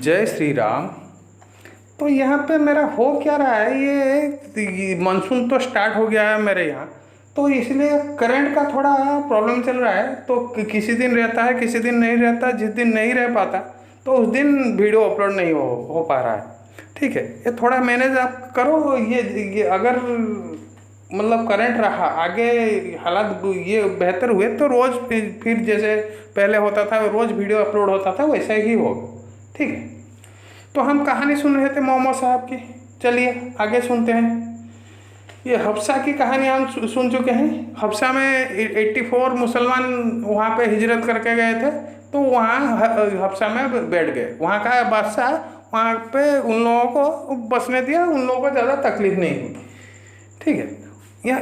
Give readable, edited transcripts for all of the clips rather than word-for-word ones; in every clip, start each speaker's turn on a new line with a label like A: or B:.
A: जय श्री राम। तो यहाँ पे मेरा हो क्या रहा है, ये मानसून तो स्टार्ट हो गया है मेरे यहाँ, तो इसलिए करंट का थोड़ा प्रॉब्लम चल रहा है। तो किसी दिन रहता है, किसी दिन नहीं रहता। जिस दिन नहीं रह पाता तो उस दिन वीडियो अपलोड नहीं हो पा रहा है। ठीक है, ये थोड़ा मैनेज आप करो। ये अगर मतलब करंट रहा आगे, हालात ये बेहतर हुए तो रोज़ फिर जैसे पहले होता था रोज़ वीडियो अपलोड होता था वैसा ही होगा। ठीक है, तो हम कहानी सुन रहे थे मोहम्मद साहब की। चलिए आगे सुनते हैं। ये हफ्सा की कहानी हम सुन चुके हैं। हफ्सा में 84 मुसलमान वहाँ पे हिजरत करके गए थे, तो वहाँ हफ्सा में बैठ गए। वहाँ का बादशाह वहाँ पे उन लोगों को बसने दिया, उन लोगों को ज़्यादा तकलीफ नहीं हुई। ठीक है,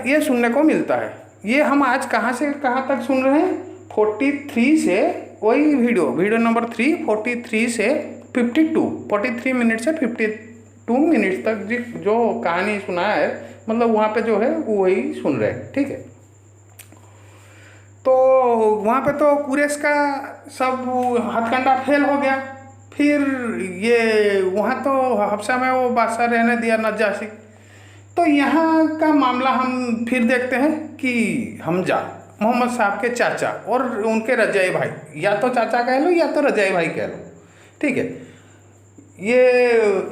A: ये सुनने को मिलता है। ये हम आज कहाँ से कहाँ तक सुन रहे हैं? 43 से, वही वीडियो नंबर 3, 43 से 43 मिनट से 52 मिनट तक जो कहानी सुना है, मतलब वहाँ पे जो है वही सुन रहे हैं। ठीक है, तो वहाँ पे तो कुरैश का सब हथकंडा फेल हो गया। फिर ये वहाँ तो हफ्सा में वो बादशाह रहने दिया नज्जाशी। तो यहाँ का मामला हम फिर देखते हैं कि हमजा मोहम्मद साहब के चाचा और उनके रजाई भाई, या तो चाचा कह लो या तो रजाई भाई कह लो। ठीक है, ये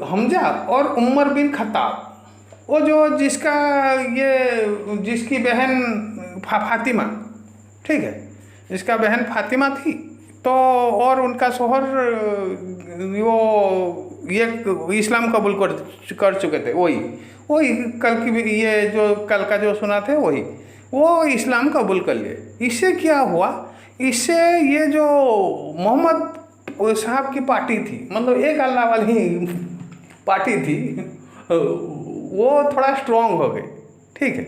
A: हमजा और उमर बिन खत्ताब, वो जो जिसकी बहन फातिमा, ठीक है, जिसका बहन फातिमा थी, तो और उनका शोहर ये इस्लाम कबूल कर चुके थे। वही कल की ये जो कल का जो सुना थे वो इस्लाम कबूल कर लिए। इससे क्या हुआ? इससे ये जो मोहम्मद साहब की पार्टी थी, मतलब एक अल्लाह वाली पार्टी थी, वो थोड़ा स्ट्रॉन्ग हो गई। ठीक है,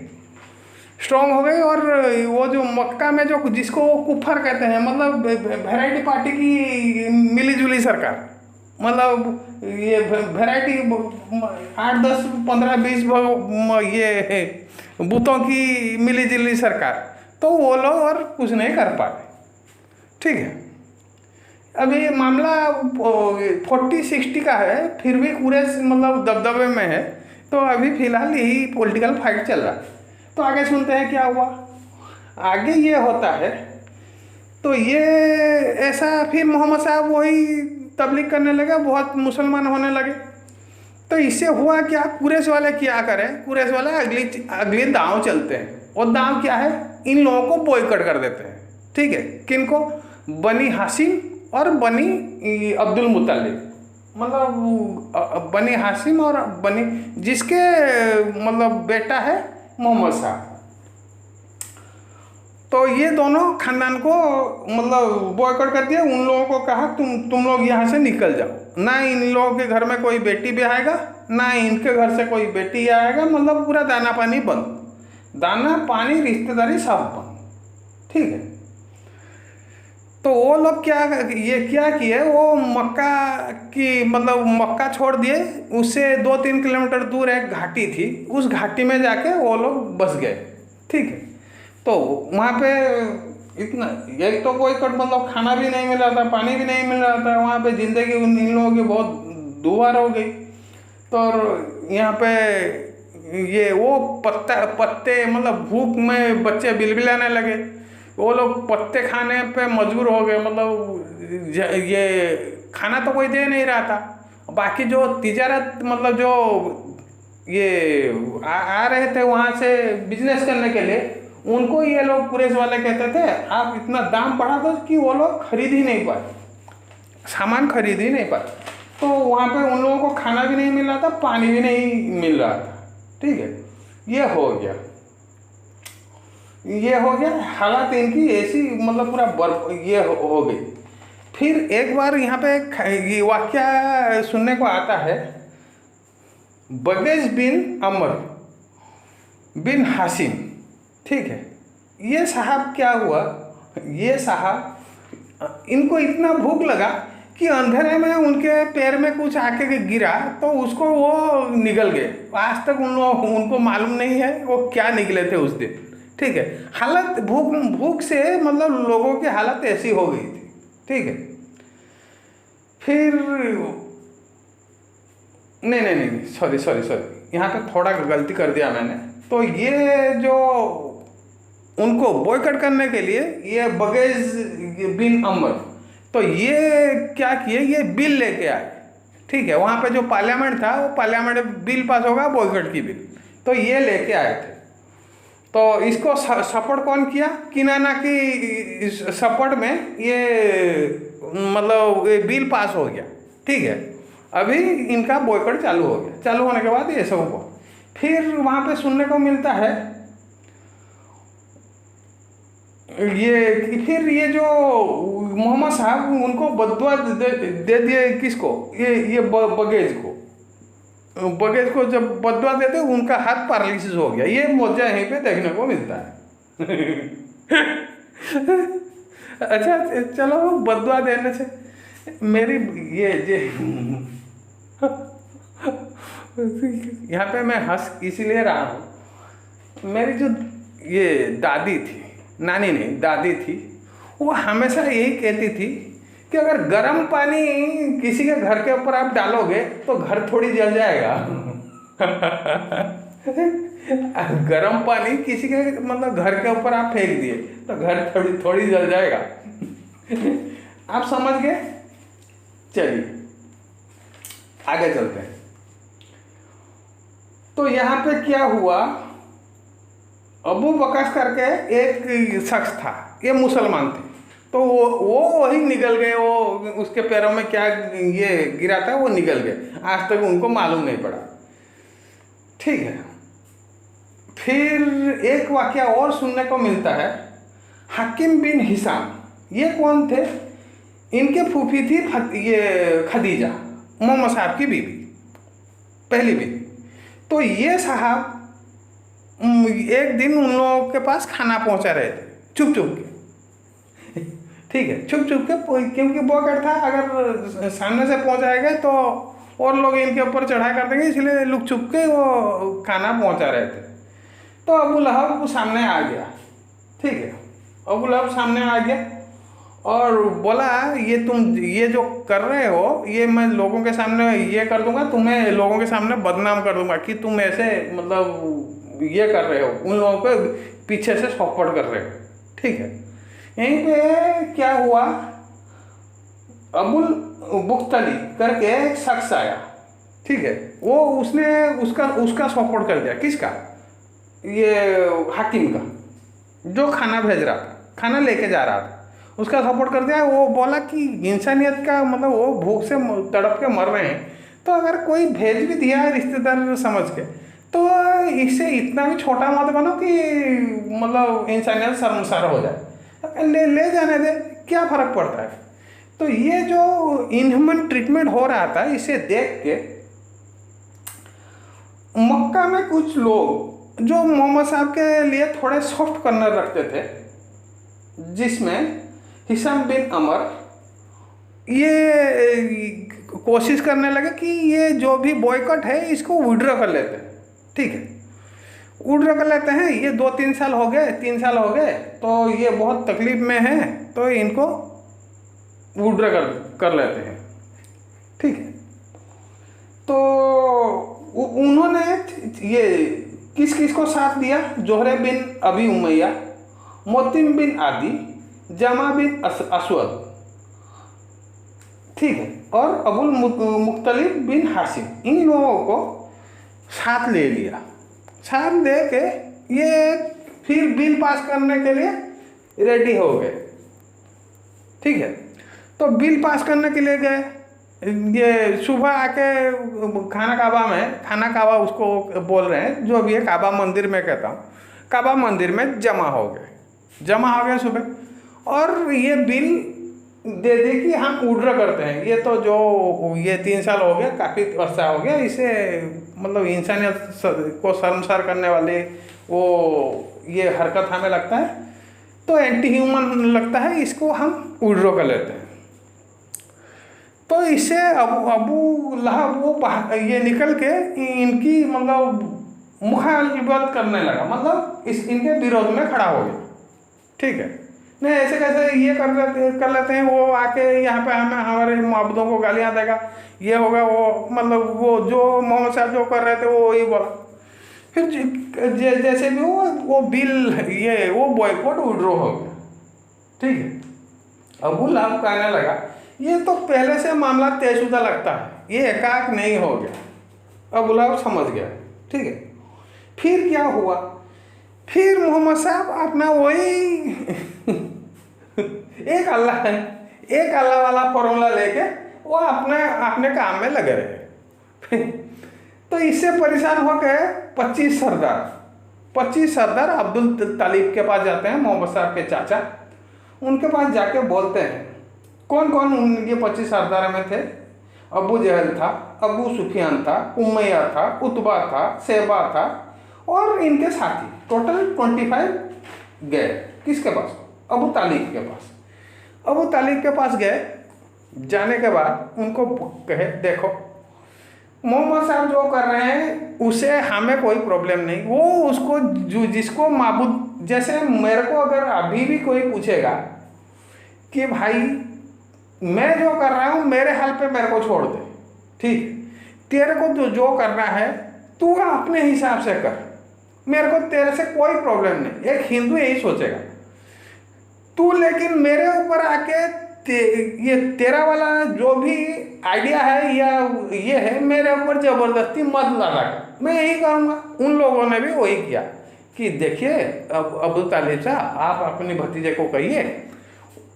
A: स्ट्रॉन्ग हो गई। और वो जो मक्का में जो जिसको कुफर कहते हैं, मतलब वैरायटी पार्टी की मिली जुली सरकार, मतलब ये वैरायटी 8, 10, 15, 20 ये बूथों की मिली जुली सरकार, तो वो लोग और कुछ नहीं कर पाए। ठीक है, अभी मामला 40-60 का है, फिर भी कुरैश मतलब दबदबे में है। तो अभी फिलहाल यही पॉलिटिकल फाइट चल रहा है। तो आगे सुनते हैं क्या हुआ। आगे ये होता है, तो ये ऐसा फिर मोहम्मद साहब वही तबलीग करने लगे, बहुत मुसलमान होने लगे। तो इससे हुआ क्या, कुरैश वाले क्या करें, कुरैश वाले अगली दांव चलते हैं। और दांव क्या है? इन लोगों को बॉयकॉट कर देते हैं। ठीक है, किनको? बनी हाशिम और बनी अब्दुल मुत्तलिब, मतलब बनी हाशिम और बनी जिसके मतलब बेटा है मोहम्मद साहब। तो ये दोनों खानदान को मतलब बॉयकॉट कर दिया। उन लोगों को कहा तुम लोग यहाँ से निकल जाओ। ना इन लोगों के घर में कोई बेटी भी आएगा, ना इनके घर से कोई बेटी आएगा। मतलब पूरा दाना पानी बंद, दाना पानी रिश्तेदारी सब बंद। ठीक है, तो वो लोग क्या किए, वो मक्का की मतलब मक्का छोड़ दिए। उससे 2-3 किलोमीटर दूर एक घाटी थी, उस घाटी में जाके वो लोग बस गए। ठीक है, तो वहाँ पे इतना एक तो कोई मतलब खाना भी नहीं मिल रहा था, पानी भी नहीं मिल रहा था। वहाँ पे ज़िंदगी इन लोगों की बहुत दुबार हो गई। तो यहाँ पे ये वो पत्ते मतलब भूख में बच्चे बिलबिलाने लगे। वो लोग पत्ते खाने पे मजबूर हो गए, मतलब ये खाना तो कोई दे नहीं रहा था। बाकी जो तिजारत मतलब जो ये आ रहे थे वहाँ से बिजनेस करने के लिए, उनको ये लोग कुरैश वाले कहते थे आप इतना दाम बढ़ा दो कि वो लोग खरीद ही नहीं पाए, सामान खरीद ही नहीं पाए। तो वहाँ पे उन लोगों को खाना भी नहीं मिल रहा था, पानी भी नहीं मिल रहा था। ठीक है, ये हो गया हालात इनकी ऐसी, मतलब पूरा बर्फ ये हो गई। फिर एक बार यहाँ पे ये वाक़या सुनने को आता है, बगेज बिन अमर बिन हाशिम। ठीक है, ये साहब क्या हुआ, ये साहब इनको इतना भूख लगा कि अंधेरे में उनके पैर में कुछ आके गिरा, तो उसको वो निगल गए। आज तक उनको मालूम नहीं है वो क्या निकले थे उस दिन। ठीक है, हालत भूख से मतलब लोगों की हालत ऐसी हो गई थी। ठीक है, फिर नहीं नहीं नहीं, सॉरी सॉरी सॉरी, यहाँ पे थोड़ा गलती कर दिया मैंने। तो ये जो उनको बॉयकॉट करने के लिए ये बगैज बिन अमर, तो ये क्या किए, ये बिल लेके आए। ठीक है, वहाँ पे जो पार्लियामेंट था, वो पार्लियामेंट में बिल पास होगा बॉयकॉट की बिल, तो ये लेके आए थे। तो इसको सपोर्ट कौन किया, किनाना की सपोर्ट में ये मतलब ये बिल पास हो गया। ठीक है, अभी इनका बॉयकॉट चालू हो गया। चालू होने के बाद ये सब को फिर वहाँ पे सुनने को मिलता है ये, फिर ये जो मोहम्मद साहब उनको बदुआ दे दिए किसको, ये बगेज को। बगेज को जब बदुआ देते उनका हाथ पैरालिसिस हो गया। ये मौजा यहीं पे देखने को मिलता है। अच्छा चलो, बदुआ देने से मेरी ये यहाँ पे मैं हंस इसीलिए रहा हूँ। मेरी जो ये दादी थी, नानी नहीं दादी थी, वो हमेशा यही कहती थी कि अगर गर्म पानी किसी के घर के ऊपर आप डालोगे तो घर थोड़ी जल जाएगा। गर्म पानी किसी के मतलब घर के ऊपर आप फेंक दिए तो घर थोड़ी थोड़ी जल जाएगा। आप समझ गए? चलिए आगे चलते हैं। तो यहाँ पे क्या हुआ, अबू बकश करके एक शख्स था, ये मुसलमान थे, तो वो वही निकल गए। वो उसके पैरों में क्या ये गिरा था, वो निकल गए, आज तक उनको मालूम नहीं पड़ा। ठीक है, फिर एक वाकया और सुनने को मिलता है, हकीम बिन हिसाम, ये कौन थे, इनके फूफी थी ये खदीजा, मोहम्मद साहब की बीवी, पहली बीवी। तो ये साहब एक दिन उन लोगों के पास खाना पहुंचा रहे थे चुप चुप के। ठीक है, चुप चुप के, क्योंकि बॉयकॉट था, अगर सामने से पहुंचाएगा तो और लोग इनके ऊपर चढ़ाई कर देंगे, इसलिए लुक छुप के वो खाना पहुंचा रहे थे। तो अबू लहब सामने आ गया। ठीक है, अबू लहब सामने आ गया और बोला, ये तुम ये जो कर रहे हो, ये मैं लोगों के सामने ये कर दूंगा, तुम्हें लोगों के सामने बदनाम कर दूंगा कि तुम ऐसे मतलब ये कर रहे हो, उन लोगों को पीछे से सपोर्ट कर रहे हो। ठीक है, यहीं पे क्या हुआ, अबुल बुख्तली करके एक शख्स आया। ठीक है, वो उसने उसका सपोर्ट कर दिया, किसका, ये हाकिम का, जो खाना भेज रहा था, खाना लेके जा रहा था, उसका सपोर्ट कर दिया। वो बोला कि इंसानियत का मतलब वो भूख से तड़प के मर रहे हैं, तो अगर कोई भेज भी दिया है रिश्तेदार समझ के, तो इससे इतना भी छोटा मत बनो कि मतलब इंसानियत शर्मसार हो जाए, ले जाने दे, क्या फ़र्क पड़ता है। तो ये जो इनह्यूमन ट्रीटमेंट हो रहा था, इसे देख के मक्का में कुछ लोग जो मोहम्मद साहब के लिए थोड़े सॉफ्ट कॉर्नर रखते थे, जिसमें हिशाम बिन अमर, ये कोशिश करने लगे कि ये जो भी बॉयकॉट है इसको विड्रॉ कर लेते हैं। ठीक है, विड्रॉ कर लेते हैं, ये 2-3 साल हो गए, 3 साल हो गए, तो ये बहुत तकलीफ में है, तो इनको विड्रॉ कर लेते हैं। ठीक है, तो उन्होंने ये किस किस को साथ दिया, जोहरे बिन अबी उमैया, मोतिम बिन आदि, जमा बिन असवद, ठीक है, और अबुल मुख्तलिफ बिन हासिम, इन लोगों को साथ ले लिया। साथ दे के ये फिर बिल पास करने के लिए रेडी हो गए। ठीक है, तो बिल पास करने के लिए गए, ये सुबह आके खाना काबा उसको बोल रहे हैं, जो भी है काबा मंदिर में कहता हूँ, काबा मंदिर में जमा हो गए सुबह, और ये बिल दे दे कि हम विड्रॉ करते हैं। ये तो जो ये 3 साल हो गया, काफ़ी अर्सा हो गया, इसे मतलब इंसानियत को शर्मसार करने वाले वो ये हरकत हमें लगता है, तो एंटी ह्यूमन लगता है, इसको हम विड्रॉ कर लेते हैं। तो इससे अबू लहब वो ये निकल के इनकी मतलब मुखालिफत करने लगा, मतलब इनके विरोध में खड़ा हो गया। ठीक है, नहीं ऐसे कैसे ये कर लेते हैं, वो आके यहाँ पे हमें हमारे माबूदों को गालियाँ देगा, ये होगा वो, मतलब वो जो मोहम्मद साहब जो कर रहे थे वो वही बोला। फिर जैसे भी वो बिल ये वो बॉयकॉट विड्रॉ हो गया, ठीक है। अबू लहब कहने लगा ये तो पहले से मामला तयशुदा लगता है, ये एकाएक नहीं हो गया। अबू लहब समझ गया, ठीक है। फिर क्या हुआ, फिर मोहम्मद साहब अपना वही एक अल्लाह वाला फॉर्मूला लेके वो अपने अपने काम में लगे रहे। तो इससे परेशान हो गए 25 सरदार अब्दुल तालिब के पास जाते हैं, मोहम्मद साहब के चाचा। उनके पास जाके बोलते हैं, कौन कौन ये 25 सरदार में थे? अबू जहल था, अबू सुफियान था, उमैया था, उतबा था, सेबा था और इनके साथी, टोटल 25 गए। किसके पास? अबू तालिब के पास। अबू तालिब के पास गए, जाने के बाद उनको कहे देखो मोहम्मद साहब जो कर रहे हैं उसे हमें कोई प्रॉब्लम नहीं, वो उसको जो जिसको माबूद, जैसे मेरे को अगर अभी भी कोई पूछेगा कि भाई मैं जो कर रहा हूँ मेरे हाल पे मेरे को छोड़ दे, ठीक, तेरे को तो जो करना है तू अपने हिसाब से कर, मेरे को तेरे से कोई प्रॉब्लम नहीं। एक हिंदू यही सोचेगा। तू लेकिन मेरे ऊपर आके ये तेरा वाला जो भी आइडिया है या ये है मेरे ऊपर ज़बरदस्ती मत लगा, मैं यही करूँगा। उन लोगों ने भी वही किया कि देखिए अबू तालिब साहब आप अपने भतीजे को कहिए,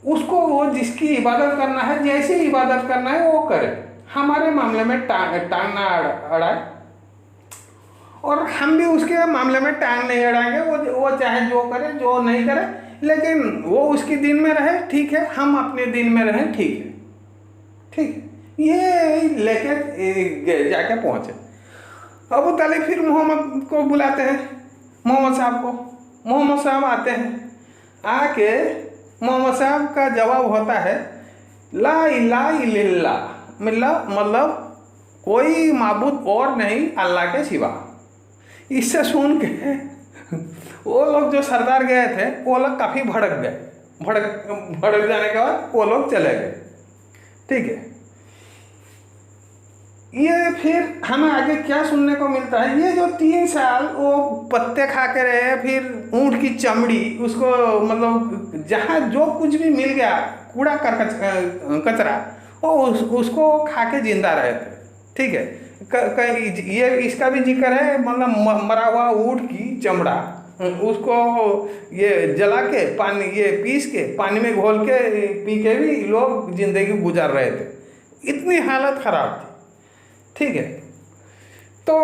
A: उसको वो जिसकी इबादत करना है, जैसे इबादत करना है वो करे, हमारे मामले में टांग ना अड़ाए और हम भी उसके मामले में टांग नहीं अड़ाएंगे। वो चाहे जो करे जो नहीं करे, लेकिन वो उसके दिन में रहे, ठीक है, हम अपने दिन में रहें, ठीक है, ठीक। ये लेके जाके पहुँचे। अबू तालिब फिर मोहम्मद को बुलाते हैं, मोहम्मद साहब को। मोहम्मद साहब आते हैं, आके मोहम्मद साहब का जवाब होता है ला इलाहा इल्लल्लाह, मतलब कोई माबूद और नहीं अल्लाह के सिवा। इससे सुन के वो लोग जो सरदार गए थे वो लोग काफ़ी भड़क गए। भड़क जाने के बाद वो लोग चले गए, ठीक है। ये फिर हमें आगे क्या सुनने को मिलता है, ये जो 3 साल वो पत्ते खा के रहे, फिर ऊँट की चमड़ी, उसको मतलब जहाँ जो कुछ भी मिल गया कूड़ा कचरा वो उसको खा के जिंदा रहे थे, ठीक है। ये इसका भी जिक्र है, मतलब मरा हुआ ऊँट की चमड़ा उसको ये जला के पानी ये पीस के पानी में घोल के पी के भी लोग जिंदगी गुजार रहे थे, इतनी हालत ख़राब थी, ठीक है। तो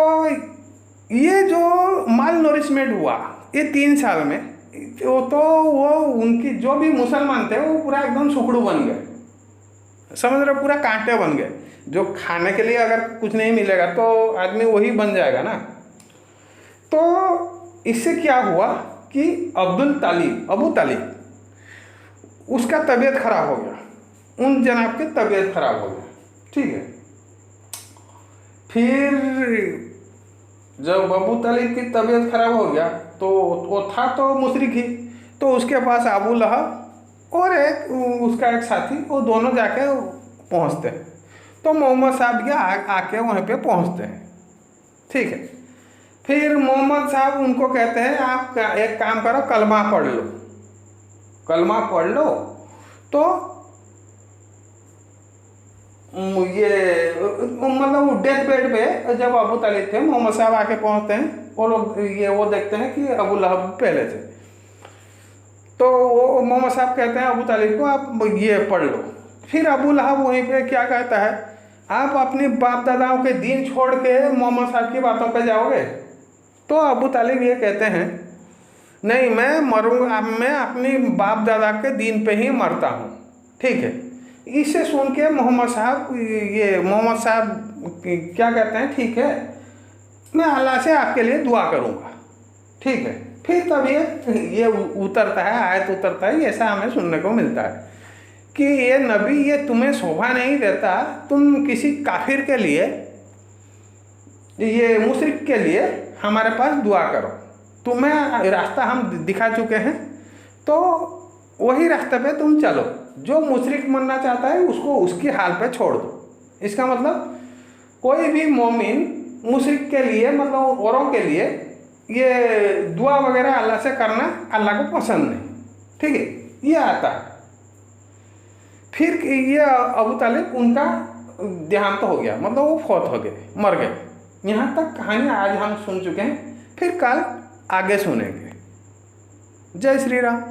A: ये जो माल नरिशमेंट हुआ ये 3 साल में, तो वो उनकी जो भी मुसलमान थे वो पूरा एकदम सुखड़ू बन गए, समझ रहे, पूरा कांटे बन गए। जो खाने के लिए अगर कुछ नहीं मिलेगा तो आदमी वही बन जाएगा ना। तो इससे क्या हुआ कि अबू तालिब उसका तबीयत खराब हो गया, उन जनाब की तबीयत खराब हो गया, ठीक है। फिर जब अबू तालिब की तबीयत खराब हो गया तो वो था तो मुशरिक ही, तो उसके पास अबू लहब और उसका एक साथी, वो दोनों जाके पहुंचते हैं। तो मोहम्मद साहब के आके वहीं पे पहुंचते हैं, ठीक है। फिर मोहम्मद साहब उनको कहते हैं आप एक काम करो, कलमा पढ़ लो, कलमा पढ़ लो। तो ये मतलब डेथ बेड पे जब अबू तालिब थे, मोहम्मद साहब आके पहुंचते हैं, वो लोग वो देखते हैं कि अबू लहब पहले थे। तो वो मोहम्मद साहब कहते हैं अबू तालिब को आप ये पढ़ लो। फिर अबू लहब वहीं पे क्या कहता है, आप अपने बाप दादाओं के दीन छोड़ के मोहम्मद साहब की बातों पे जाओगे? तो अबू तालिब ये कहते हैं नहीं, मैं मरूंगा, मैं अपनी बाप दादा के दीन पे ही मरता हूँ, ठीक है। इसे सुन के मोहम्मद साहब क्या कहते हैं, ठीक है, मैं अल्लाह से आपके लिए दुआ करूँगा, ठीक है। फिर तब ये उतरता है, आयत उतरता है, ऐसा हमें सुनने को मिलता है कि ये नबी, ये तुम्हें शोभा नहीं देता, तुम किसी काफिर के लिए, ये मुशरिक के लिए हमारे पास दुआ करो, तुम्हें रास्ता हम दिखा चुके हैं। तो वही रास्ते पे तुम चलो। जो मुशरिक बनना चाहता है उसको उसकी हाल पे छोड़ दो। इसका मतलब कोई भी मोमिन मुशरिक के लिए, मतलब औरों के लिए ये दुआ वगैरह अल्लाह से करना अल्लाह को पसंद नहीं, ठीक है, ये आता है। फिर ये अबू तालिब उनका देहांत हो गया, मतलब वो फौत हो गए, मर गए। यहाँ तक कहानी आज हम सुन चुके हैं, फिर कल आगे सुनेंगे। जय श्री राम।